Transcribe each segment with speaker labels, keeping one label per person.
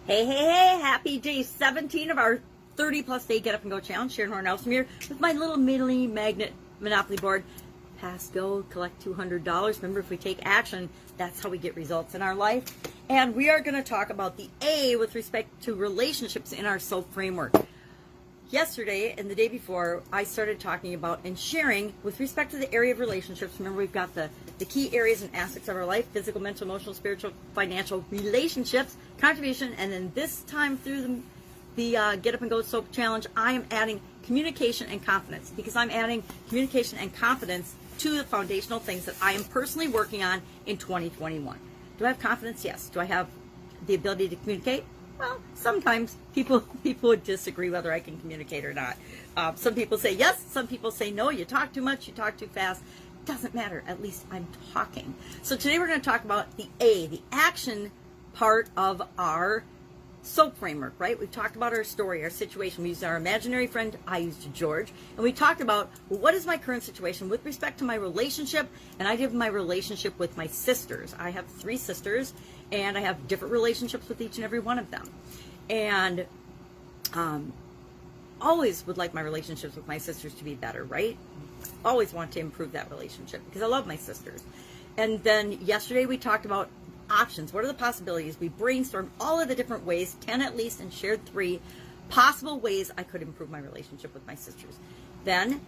Speaker 1: Hey, hey, hey, happy day 17 of our 30 plus day Get Up and Go Challenge. Sharon Horne-Ellstrom here with my little mini magnet Monopoly board. Pass, go, collect $200. Remember, if we take action, that's how we get results in our life. And we are going to talk about the A with respect to relationships in our SOAP framework. Yesterday and the day before, I started talking about and sharing with respect to the area of relationships. Remember, we've got the key areas and aspects of our life: physical, mental, emotional, spiritual, financial, relationships, contribution, and then this time through the Get Up and Go SOAP Challenge, I am adding communication and confidence, because I'm adding communication and confidence to the foundational things that I am personally working on in 2021. Do I have confidence? Yes. Do I have the ability to communicate? Well, sometimes people would disagree whether I can communicate or not. Some people say yes, some people say no, you talk too much, you talk too fast. Doesn't matter, at least I'm talking. So today we're going to talk about the A, the action part of our SOAP framework, right? We've talked about our story, our situation. We used our imaginary friend, I used George, and we talked about, well, what is my current situation with respect to my relationship, and I did my relationship with my sisters. I have 3 sisters, and I have different relationships with each and every one of them. And always would like my relationships with my sisters to be better, right? Always want to improve that relationship because I love my sisters. And then yesterday we talked about options. What are the possibilities? We brainstormed all of the different ways, 10 at least, and shared 3 possible ways I could improve my relationship with my sisters. Then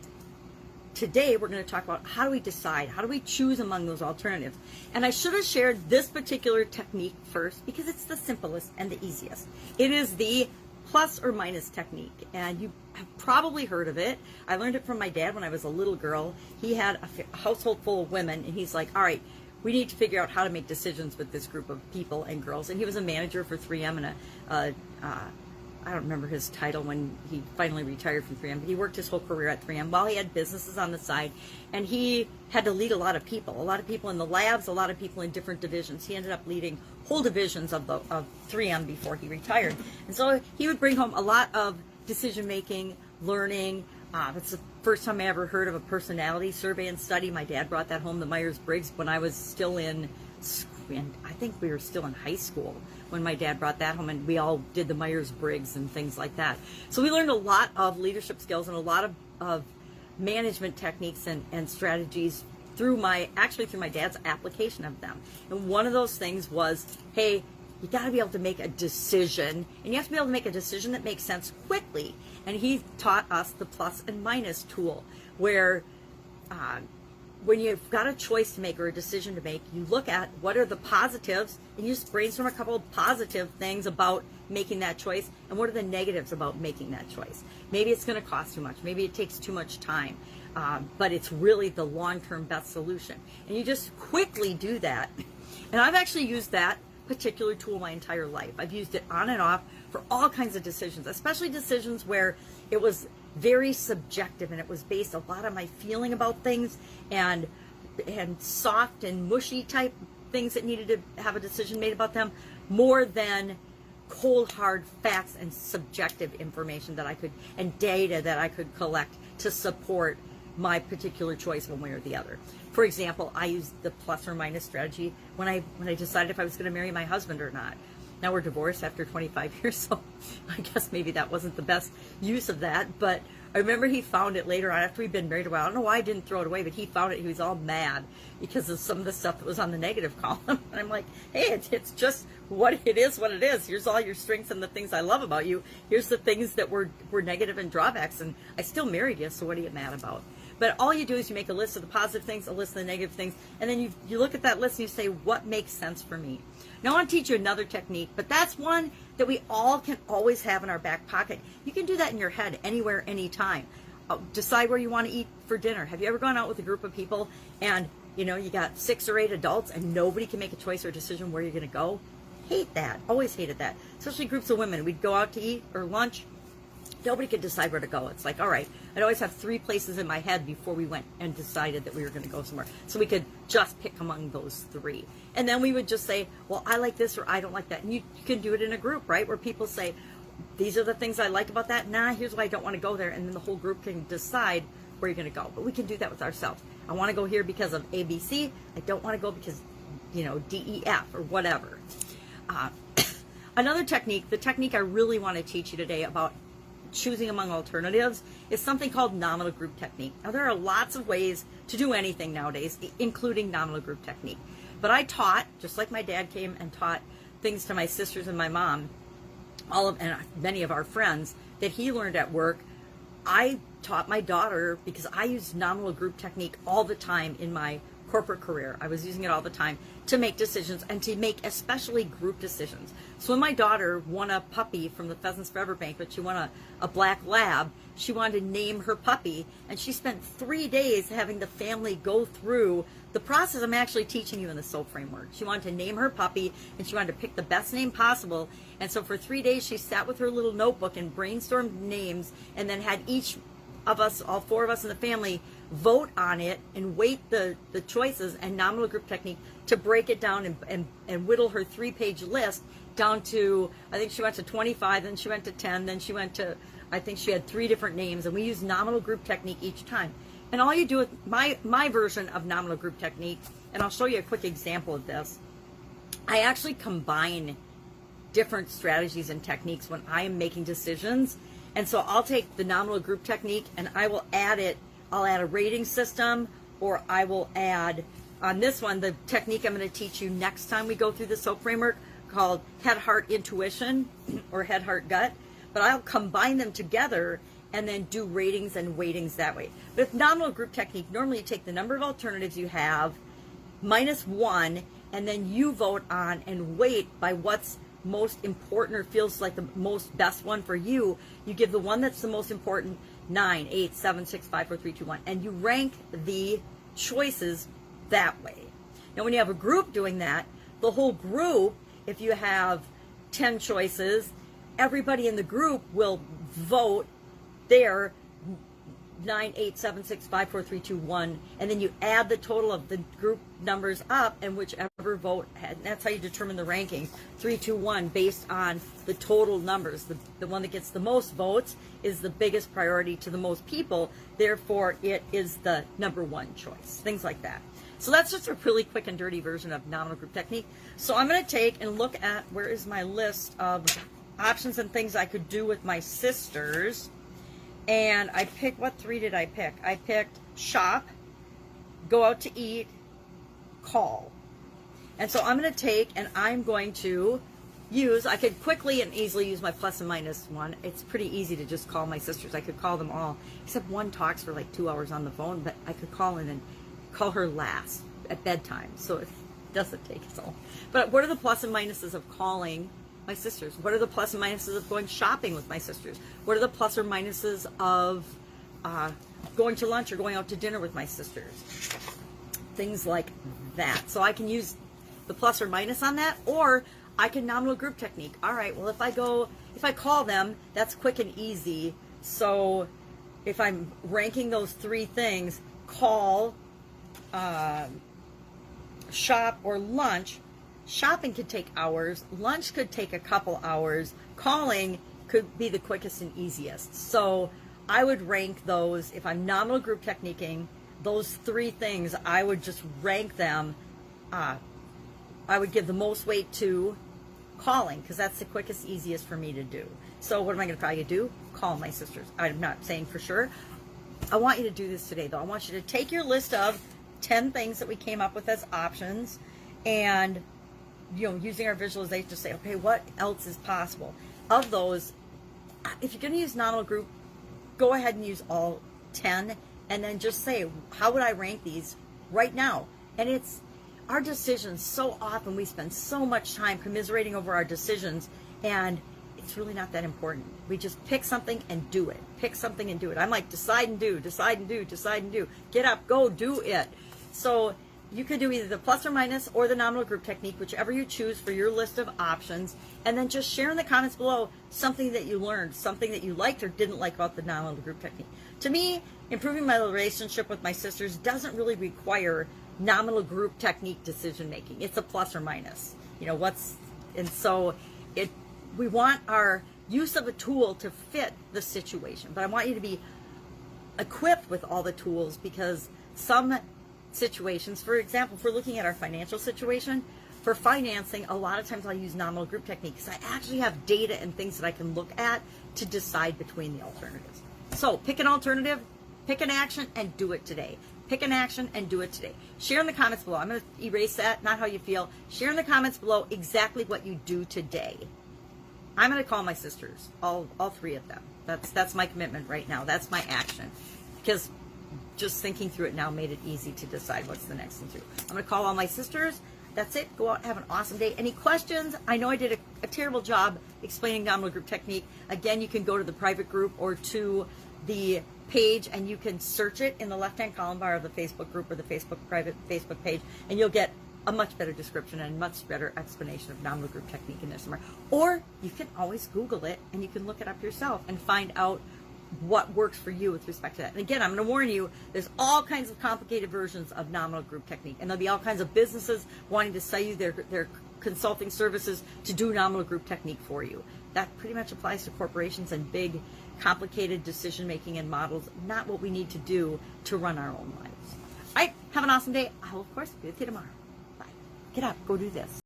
Speaker 1: today we're going to talk about how do we decide, how do we choose among those alternatives. And I should have shared this particular technique first because it's the simplest and the easiest. It is the plus or minus technique, and you have probably heard of it. I learned it from my dad when I was a little girl. He had a household full of women, and he's like, all right, we need to figure out how to make decisions with this group of people and girls. And he was a manager for 3M, and I don't remember his title when he finally retired from 3M, but he worked his whole career at 3M while he had businesses on the side. And he had to lead a lot of people in the labs, a lot of people in different divisions. He ended up leading whole divisions of 3M before he retired. And so he would bring home a lot of decision-making, learning. It's the first time I ever heard of a personality survey and study. My dad brought that home, the Myers-Briggs, when I was still in, I think we were still in high school when my dad brought that home, and we all did the Myers-Briggs and things like that. So we learned a lot of leadership skills and a lot of management techniques and strategies through my dad's application of them. And one of those things was, hey, you got to be able to make a decision, and you have to be able to make a decision that makes sense quickly. And he taught us the plus and minus tool, where when you've got a choice to make or a decision to make, you look at what are the positives, and you just brainstorm a couple of positive things about making that choice, and what are the negatives about making that choice. Maybe it's going to cost too much. Maybe it takes too much time, but it's really the long-term best solution. And you just quickly do that. And I've actually used that particular tool my entire life. I've used it on and off for all kinds of decisions, especially decisions where it was very subjective and it was based a lot on my feeling about things and soft and mushy type things that needed to have a decision made about them, more than cold hard facts and subjective information that I could, and data that I could collect to support my particular choice one way or the other. For example, I used the plus or minus strategy when I decided if I was going to marry my husband or not. Now we're divorced after 25 years, so I guess maybe that wasn't the best use of that. But I remember he found it later on after we'd been married a while. I don't know why I didn't throw it away, but he found it. He was all mad because of some of the stuff that was on the negative column. And I'm like, hey, it's just what it is. Here's all your strengths and the things I love about you. Here's the things that were negative and drawbacks, and I still married you, so what are you mad about? But all you do is you make a list of the positive things, a list of the negative things, and then you look at that list and you say, what makes sense for me? Now I want to teach you another technique, but that's one that we all can always have in our back pocket. You can do that in your head anywhere, anytime. Decide where you want to eat for dinner. Have you ever gone out with a group of people and you got 6 or 8 adults and nobody can make a choice or a decision where you're going to go? Hate that. Always hated that. Especially groups of women. We'd go out to eat or lunch. Nobody could decide where to go. It's like, all right, I'd always have 3 places in my head before we went and decided that we were going to go somewhere. So we could just pick among those 3. And then we would just say, well, I like this or I don't like that. And you can do it in a group, right? Where people say, these are the things I like about that. Nah, here's why I don't want to go there. And then the whole group can decide where you're going to go. But we can do that with ourselves. I want to go here because of ABC. I don't want to go because, D, E, F, or whatever. Another technique, the technique I really want to teach you today about choosing among alternatives, is something called nominal group technique. Now, there are lots of ways to do anything nowadays, including nominal group technique. But I taught, just like my dad came and taught things to my sisters and my mom, and many of our friends that he learned at work, I taught my daughter because I used nominal group technique all the time in my corporate career. I was using it all the time to make decisions and to make especially group decisions. So when my daughter won a puppy from the Pheasants Forever banquet, she won a black lab, she wanted to name her puppy, and she spent 3 days having the family go through the process I'm actually teaching you in the SOAP framework. She wanted to name her puppy, and she wanted to pick the best name possible. And so for 3 days, she sat with her little notebook and brainstormed names, and then had each of us, all 4 of us in the family, vote on it and weight the choices and nominal group technique to break it down and whittle her 3-page list down to, I think she went to 25, then she went to 10, then she went to, I think she had 3 different names, and we used nominal group technique each time. And all you do with my version of nominal group technique, and I'll show you a quick example of this, I actually combine different strategies and techniques when I am making decisions. And so I'll take the nominal group technique and I will add it, I'll add a rating system, or I will add, on this one, the technique I'm going to teach you next time we go through the SOAP framework, called head, heart, intuition, or head, heart, gut. But I'll combine them together and then do ratings and weightings that way. But with nominal group technique, normally you take the number of alternatives you have, minus 1, and then you vote on and weight by what's most important or feels like the most best one for you. You give the one that's the most important 9, 8, 7, 6, 5, 4, 3, 2, 1, and you rank the choices that way. Now, when you have a group doing that, the whole group, if you have 10 choices, everybody in the group will vote their 9, 8, 7, 6, 5, 4, 3, 2, 1, and then you add the total of the group numbers up, and whichever vote, and that's how you determine the ranking, 3, 2, 1, based on the total numbers. The one that gets the most votes is the biggest priority to the most people, therefore it is the number 1 choice, things like that. So that's just a really quick and dirty version of nominal group technique. So I'm going to take and look at, where is my list of options and things I could do with my sisters. And I picked, what 3 did I pick? I picked shop, go out to eat, call. And so I'm going to take and I'm going to use, I could quickly and easily use my plus and minus one. It's pretty easy to just call my sisters. I could call them all, except one talks for like 2 hours on the phone, but I could call in and call her last at bedtime. So it doesn't take us all. But what are the plus and minuses of calling my sisters? What are the plus and minuses of going shopping with my sisters? What are the plus or minuses of going to lunch or going out to dinner with my sisters? Things like that. So I can use the plus or minus on that, or I can nominal group technique. All right, well, if I call them, that's quick and easy. So if I'm ranking those 3 things, call, shop, or lunch, shopping could take hours, lunch could take a couple hours, calling could be the quickest and easiest. So I would rank those, if I'm nominal group techniquing, those 3 things, I would just rank them. I would give the most weight to calling, because that's the quickest, easiest for me to do. So what am I going to try to do? Call my sisters. I'm not saying for sure. I want you to do this today, though. I want you to take your list of 10 things that we came up with as options, and using our visualization to say, okay, what else is possible? Of those, if you're going to use nominal group, go ahead and use all 10, and then just say, how would I rank these right now? And it's our decisions. So often we spend so much time commiserating over our decisions, and it's really not that important. We just pick something and do it. Pick something and do it. I'm like, decide and do, decide and do, decide and do. Get up, go, do it. So you could do either the plus or minus or the nominal group technique, whichever you choose for your list of options, and then just share in the comments below something that you learned, something that you liked or didn't like about the nominal group technique. To me, improving my relationship with my sisters doesn't really require nominal group technique decision making. It's a plus or minus. And so we want our use of a tool to fit the situation, but I want you to be equipped with all the tools, because some situations, for example, if we're looking at our financial situation, For financing, a lot of times I'll use nominal group technique because I actually have data and things that I can look at to decide between the alternatives. So pick an alternative, pick an action, and do it today. Pick an action and do it today. Share in the comments below. I'm going to erase that, not how you feel. Share in the comments below exactly what you do today. I'm going to call my sisters, all three of them. That's my commitment right now. That's my action. Because just thinking through it now made it easy to decide what's the next thing to do. I'm going to call all my sisters. That's it. Go out and have an awesome day. Any questions? I know I did a terrible job explaining nominal group technique. Again, you can go to the private group or to the page and you can search it in the left-hand column bar of the Facebook group or the private Facebook page, and you'll get a much better description and much better explanation of nominal group technique in there somewhere. Or you can always Google it and you can look it up yourself and find out what works for you with respect to that. And again, I'm going to warn you, there's all kinds of complicated versions of nominal group technique, and there'll be all kinds of businesses wanting to sell you their consulting services to do nominal group technique for you. That pretty much applies to corporations and big, complicated decision making and models, not what we need to do to run our own lives. All right, have an awesome day. I will, of course, be with you tomorrow. Bye. Get up, go do this.